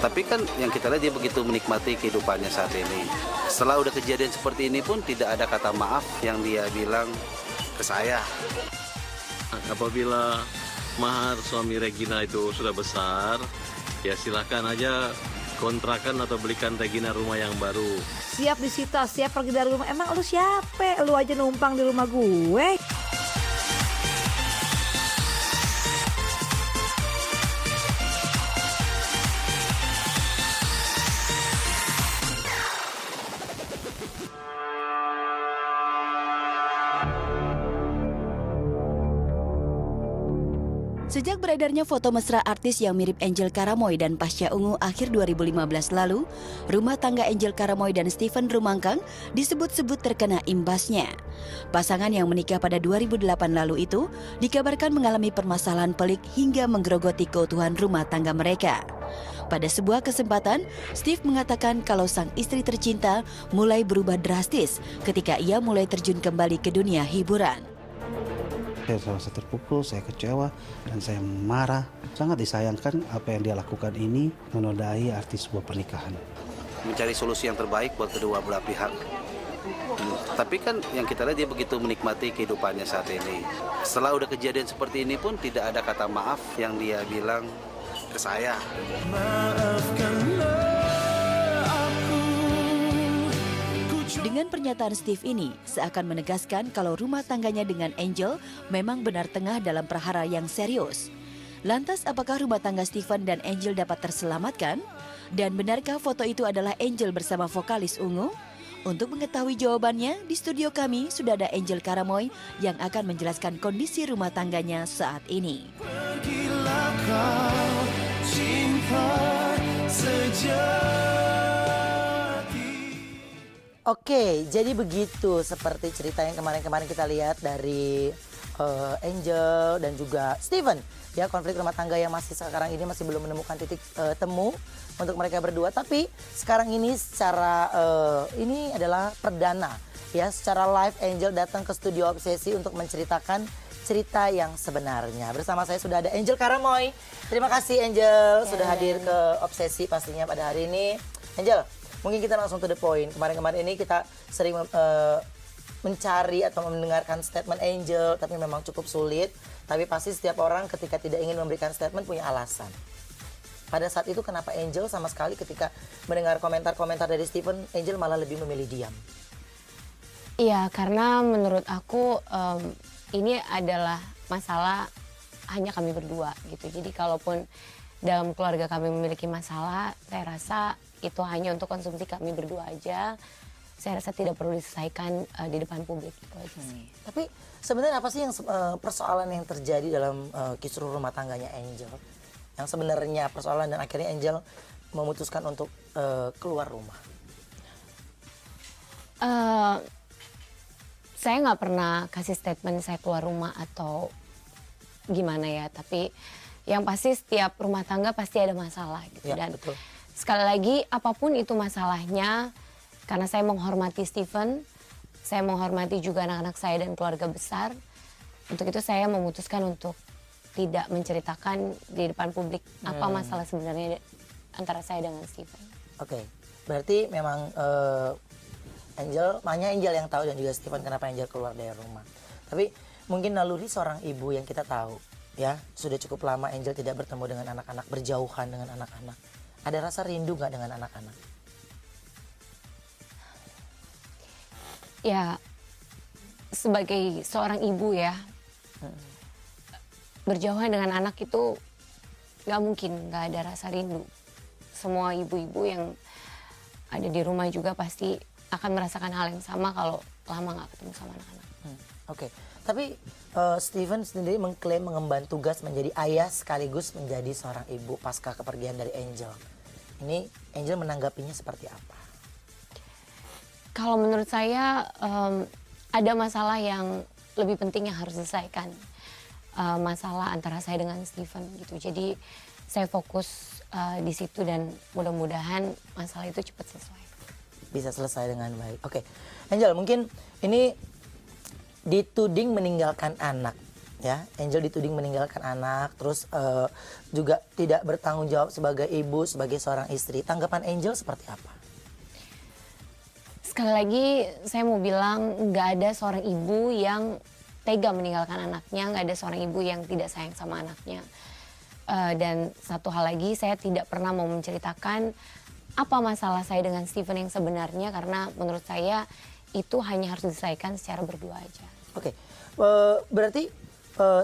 Tapi kan yang kita lihat dia begitu menikmati kehidupannya saat ini. Setelah udah kejadian seperti ini pun tidak ada kata maaf yang dia bilang ke saya. Apabila mahar suami Regina itu sudah besar, ya silakan aja kontrakan atau belikan Regina rumah yang baru. Siap disita, siap pergi dari rumah. Emang lu siapa? Lu aja numpang di rumah gue. Sejak beredarnya foto mesra artis yang mirip Angel Karamoy dan Pasha Ungu akhir 2015 lalu, rumah tangga Angel Karamoy dan Stephen Rumangkang disebut-sebut terkena imbasnya. Pasangan yang menikah pada 2008 lalu itu dikabarkan mengalami permasalahan pelik hingga menggerogoti keutuhan rumah tangga mereka. Pada sebuah kesempatan, Steve mengatakan kalau sang istri tercinta mulai berubah drastis ketika ia mulai terjun kembali ke dunia hiburan. Saya merasa terpukul, saya kecewa, dan saya marah. Sangat disayangkan apa yang dia lakukan ini menodai arti sebuah pernikahan. Mencari solusi yang terbaik buat kedua belah pihak. Tapi kan yang kita lihat dia begitu menikmati kehidupannya saat ini. Setelah udah kejadian seperti ini pun tidak ada kata maaf yang dia bilang ke saya. Dengan pernyataan Steve ini, seakan menegaskan kalau rumah tangganya dengan Angel memang benar tengah dalam perhara yang serius. Lantas apakah rumah tangga Stephen dan Angel dapat terselamatkan? Dan benarkah foto itu adalah Angel bersama vokalis Ungu? Untuk mengetahui jawabannya, di studio kami sudah ada Angel Karamoy yang akan menjelaskan kondisi rumah tangganya saat ini. Pergilah kau, cinta sejati. Oke, jadi begitu seperti cerita yang kemarin-kemarin kita lihat dari Angel dan juga Stephen. Ya, konflik rumah tangga yang masih sekarang ini masih belum menemukan titik temu untuk mereka berdua. Tapi sekarang ini secara ini adalah perdana. Ya, secara live Angel datang ke studio Obsesi untuk menceritakan cerita yang sebenarnya. Bersama saya sudah ada Angel Karamoy. Terima kasih Angel sudah hadir ke Obsesi pastinya pada hari ini. Angel, mungkin kita langsung to the point. Kemarin-kemarin ini kita sering mencari atau mendengarkan statement Angel, tapi memang cukup sulit. Tapi pasti setiap orang ketika tidak ingin memberikan statement punya alasan. Pada saat itu kenapa Angel sama sekali ketika mendengar komentar-komentar dari Stephen, Angel malah lebih memilih diam? Iya, karena menurut aku ini adalah masalah hanya kami berdua gitu. Jadi kalaupun dalam keluarga kami memiliki masalah, saya rasa itu hanya untuk konsumsi kami berdua aja. Saya rasa tidak perlu diselesaikan di depan publik itu aja sih. Tapi sebenarnya apa sih yang persoalan yang terjadi dalam kisruh rumah tangganya Angel? Yang sebenarnya persoalan dan akhirnya Angel memutuskan untuk keluar rumah. Saya nggak pernah kasih statement saya keluar rumah atau gimana ya. Tapi yang pasti setiap rumah tangga pasti ada masalah gitu. Ya, dan betul. Sekali lagi apapun itu masalahnya, karena saya menghormati Stephen, saya menghormati juga anak-anak saya dan keluarga besar. Untuk itu saya memutuskan untuk tidak menceritakan di depan publik apa masalah sebenarnya antara saya dengan Stephen. Oke, berarti memang hanya Angel yang tahu dan juga Stephen kenapa Angel keluar dari rumah. Tapi mungkin naluri seorang ibu yang kita tahu, ya sudah cukup lama Angel tidak bertemu dengan anak-anak, berjauhan dengan anak-anak. Ada rasa rindu nggak dengan anak-anak? Ya, sebagai seorang ibu ya, berjauhan dengan anak itu nggak mungkin nggak ada rasa rindu. Semua ibu-ibu yang ada di rumah juga pasti akan merasakan hal yang sama kalau lama nggak ketemu sama anak-anak. Oke, tapi Stephen sendiri mengklaim mengemban tugas menjadi ayah sekaligus menjadi seorang ibu pasca kepergian dari Angel. Ini Angel menanggapinya seperti apa? Kalau menurut saya ada masalah yang lebih penting yang harus diselesaikan. Masalah antara saya dengan Stephen gitu. Jadi saya fokus di situ dan mudah-mudahan masalah itu cepat selesai. Bisa selesai dengan baik. Oke, Angel mungkin ini dituding meninggalkan anak, ya. Angel dituding meninggalkan anak, terus juga tidak bertanggung jawab sebagai ibu, sebagai seorang istri. Tanggapan Angel seperti apa? Sekali lagi saya mau bilang nggak ada seorang ibu yang tega meninggalkan anaknya, nggak ada seorang ibu yang tidak sayang sama anaknya. Dan satu hal lagi, saya tidak pernah mau menceritakan apa masalah saya dengan Steven yang sebenarnya, karena menurut saya itu hanya harus diselesaikan secara berdua aja. Oke, berarti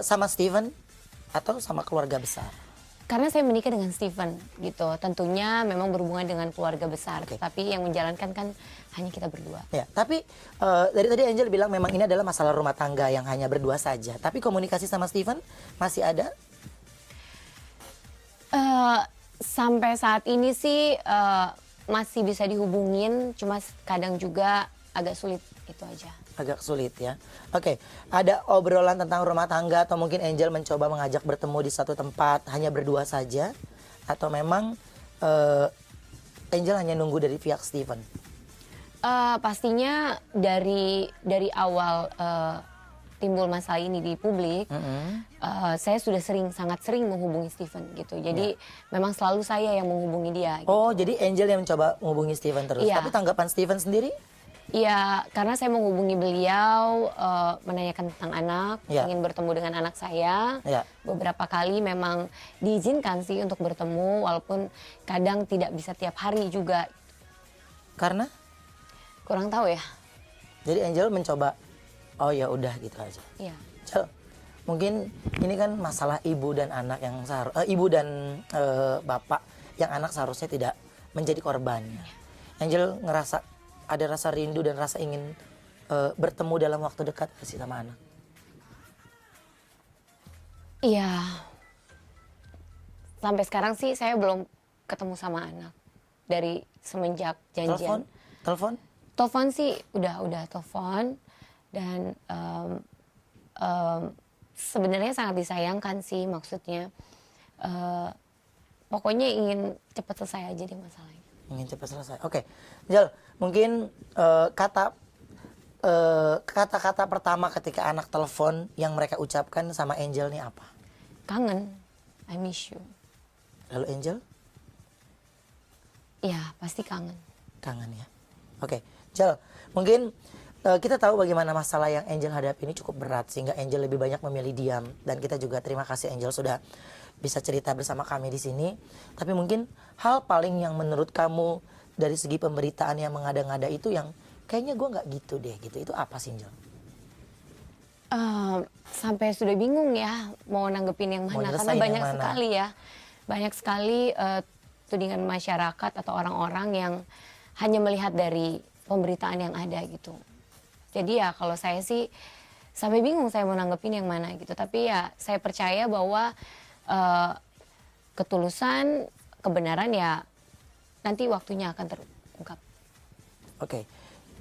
sama Steven atau sama keluarga besar? Karena saya menikah dengan Steven gitu, tentunya memang berhubungan dengan keluarga besar, tapi yang menjalankan kan hanya kita berdua. Ya, tapi dari tadi Angel bilang memang ini adalah masalah rumah tangga yang hanya berdua saja. Tapi komunikasi sama Steven masih ada? Sampai saat ini sih masih bisa dihubungin, cuma kadang juga agak sulit, itu aja. Agak sulit ya. Oke, ada obrolan tentang rumah tangga atau mungkin Angel mencoba mengajak bertemu di satu tempat hanya berdua saja? Atau memang Angel hanya nunggu dari pihak Steven? Pastinya dari awal timbul masalah ini di publik, saya sudah sangat sering menghubungi Steven gitu. Jadi memang selalu saya yang menghubungi dia. Gitu. Oh, jadi Angel yang mencoba menghubungi Steven terus. Iya. Tapi tanggapan Steven sendiri? Iya, karena saya menghubungi beliau, menanyakan tentang anak, ingin bertemu dengan anak saya. Beberapa kali memang diizinkan sih untuk bertemu, walaupun kadang tidak bisa tiap hari juga. Karena? Kurang tahu ya. Jadi Angel mencoba, oh ya udah gitu aja. Iya. Angel, mungkin ini kan masalah ibu dan anak yang ibu dan bapak yang anak seharusnya tidak menjadi korbannya. Angel ngerasa ada rasa rindu dan rasa ingin bertemu dalam waktu dekat sih sama anak. Iya. Sampai sekarang sih saya belum ketemu sama anak dari semenjak janjian. Telepon sih udah telepon, dan sebenarnya sangat disayangkan sih, maksudnya pokoknya ingin cepat selesai aja deh masalahnya. Ingin cepat selesai. Oke, Jal, mungkin kata-kata pertama ketika anak telepon yang mereka ucapkan sama Angel nih apa? Kangen, I miss you. Lalu Angel? Iya, pasti kangen. Kangen ya. Oke, Jal, mungkin kita tahu bagaimana masalah yang Angel hadapi ini cukup berat sehingga Angel lebih banyak memilih diam, dan kita juga terima kasih Angel sudah bisa cerita bersama kami di sini. Tapi mungkin hal paling yang menurut kamu dari segi pemberitaan yang mengada-ngada itu yang kayaknya gue nggak gitu deh gitu, itu apa sih Angel? Sampai sudah bingung ya mau nanggepin yang mana, karena banyak sekali ya, banyak sekali tudingan masyarakat atau orang-orang yang hanya melihat dari pemberitaan yang ada gitu. Jadi ya kalau saya sih sampai bingung saya mau nanggepin yang mana gitu. Tapi ya saya percaya bahwa ketulusan, kebenaran ya nanti waktunya akan terungkap. Oke.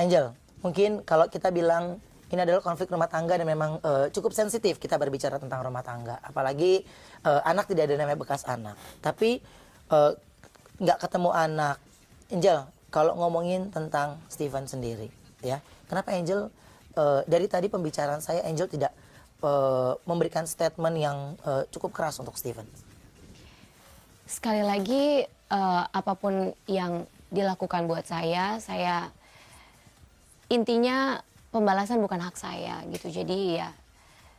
Angel, mungkin kalau kita bilang ini adalah konflik rumah tangga dan memang cukup sensitif kita berbicara tentang rumah tangga. Apalagi anak tidak ada namanya bekas anak. Tapi nggak ketemu anak. Angel, kalau ngomongin tentang Steven sendiri, ya, kenapa Angel dari tadi pembicaraan saya Angel tidak memberikan statement yang cukup keras untuk Steven? Sekali lagi apapun yang dilakukan buat saya intinya pembalasan bukan hak saya gitu. Jadi ya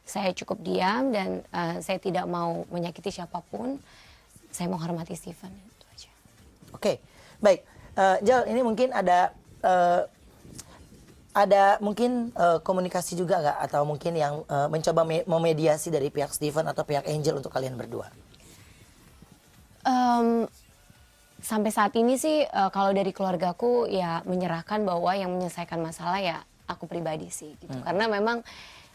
saya cukup diam dan saya tidak mau menyakiti siapapun. Saya mau hormati Steven, itu aja. Oke, baik. Jal, ini mungkin ada mungkin komunikasi juga nggak, atau mungkin yang mencoba memediasi dari pihak Steven atau pihak Angel untuk kalian berdua? Sampai saat ini sih kalau dari keluargaku ya menyerahkan bahwa yang menyelesaikan masalah ya aku pribadi sih gitu. Karena memang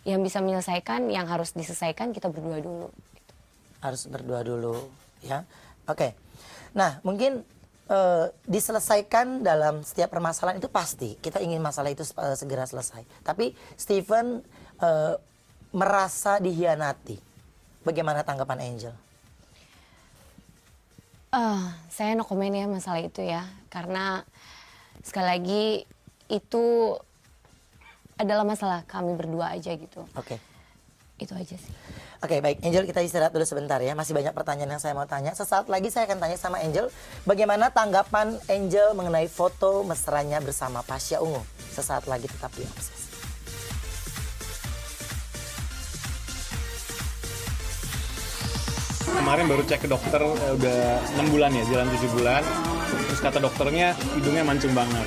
yang bisa menyelesaikan, yang harus diselesaikan kita berdua dulu gitu. Harus berdua dulu ya. Oke. Nah, mungkin diselesaikan dalam setiap permasalahan itu pasti. Kita ingin masalah itu segera selesai. Tapi Steven merasa dihianati. Bagaimana tanggapan Angel? Saya no comment ya masalah itu ya. Karena sekali lagi itu adalah masalah kami berdua aja gitu. Oke. Itu aja sih. Oke, baik Angel, kita istirahat dulu sebentar ya. Masih banyak pertanyaan yang saya mau tanya. Sesaat lagi saya akan tanya sama Angel bagaimana tanggapan Angel mengenai foto mesranya bersama Pasha Ungu. Sesaat lagi tetap di Obses. Kemarin baru cek ke dokter, udah 6 bulan ya, jalan 7 bulan. Terus kata dokternya hidungnya mancung banget.